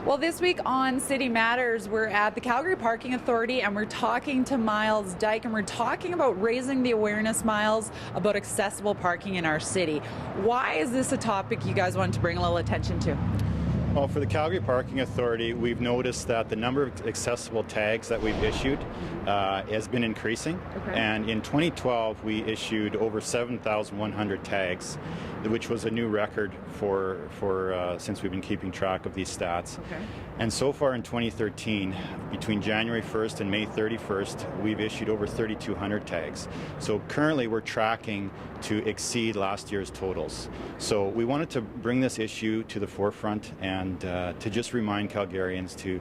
Well, this week on City Matters, we're at the Calgary Parking Authority and we're talking to Myles Dyck, and we're talking about raising the awareness, Myles, about accessible parking in our city. Why is this a topic you guys want to bring a little attention to? Well, for the Calgary Parking Authority, we've noticed that the number of accessible tags that we've issued has been increasing. Okay. And in 2012, we issued over 7,100 tags, which was a new record for since we've been keeping track of these stats. Okay. And so far in 2013, between January 1st and May 31st, we've issued over 3,200 tags. So currently we're tracking to exceed last year's totals. So we wanted to bring this issue to the forefront and to just remind Calgarians to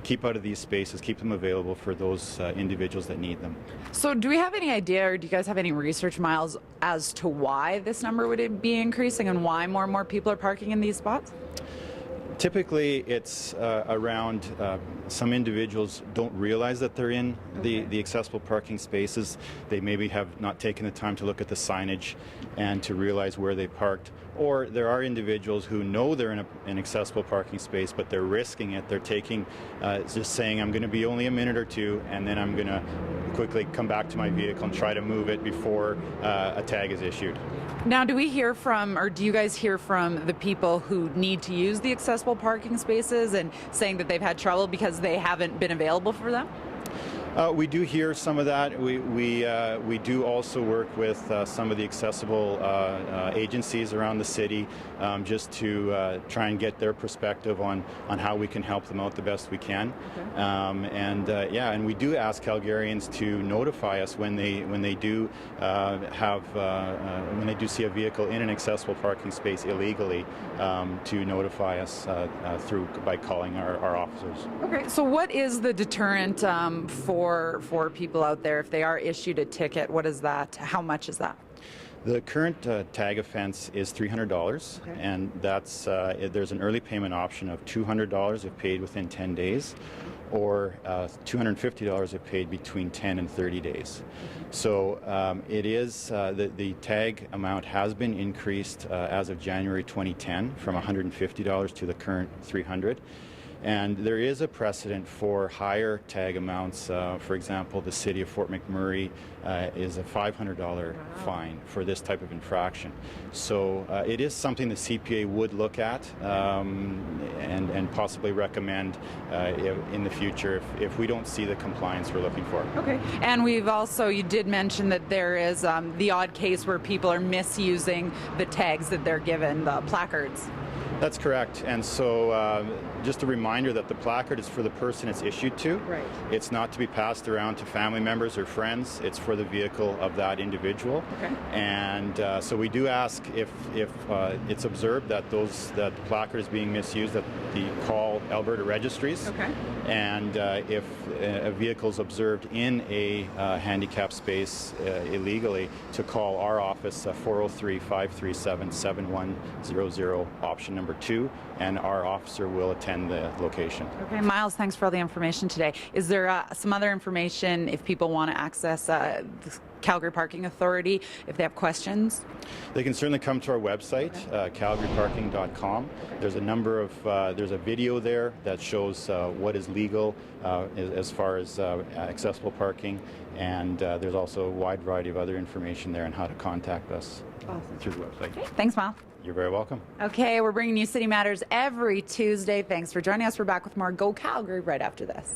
keep out of these spaces, keep them available for those individuals that need them. So do we have any idea, or do you guys have any research, Myles, as to why this number would be increasing and why more and more people are parking in these spots? Typically, it's around some individuals don't realize that they're in the accessible parking spaces. They maybe have not taken the time to look at the signage and to realize where they parked. Or there are individuals who know they're in an accessible parking space, but they're risking it. They're taking, just saying, I'm going to be only a minute or two, and then I'm going to quickly come back to my vehicle and try to move it before a tag is issued. Now, do we hear from, or do you guys hear from the people who need to use the accessible parking spaces and saying that they've had trouble because they haven't been available for them? We do hear some of that. We do also work with some of the accessible agencies around the city just to try and get their perspective on how we can help them out the best we can. Okay. And we do ask Calgarians to notify us when they do when they do see a vehicle in an accessible parking space illegally, to notify us by calling our officers. Okay. So what is the deterrent for people out there if they are issued a ticket? What is that? How much is that? The current tag offense is $300, okay. And that's there's an early payment option of $200 if paid within 10 days, or $250 if paid between 10 and 30 days. So it is the tag amount has been increased as of January 2010 from $150 to the current $300. And there is a precedent for higher tag amounts. For example, the city of Fort McMurray is a $500 fine for this type of infraction. So it is something the CPA would look at and possibly recommend in the future if we don't see the compliance we're looking for. Okay. And we've also, you did mention that there is the odd case where people are misusing the tags that they're given, the placards. That's correct. And so just a reminder that the placard is for the person it's issued to. Right. It's not to be passed around to family members or friends. It's for the vehicle of that individual. Okay. And so we do ask if it's observed that the placard is being misused, that the call Alberta registries. Okay. And if a vehicle is observed in a handicap space illegally, to call our office 403-537-7100, option number 2, and our officer will attend the location. Okay, Myles, thanks for all the information today. Is there some other information if people want to access the Calgary Parking Authority, if they have questions? They can certainly come to our website, calgaryparking.com. There's a number of, there's a video there that shows what is legal as far as accessible parking, and there's also a wide variety of other information there on how to contact us through the website. Okay. Thanks, Myles. You're very welcome. Okay, we're bringing you City Matters every Tuesday. Thanks for joining us. We're back with more Go Calgary right after this.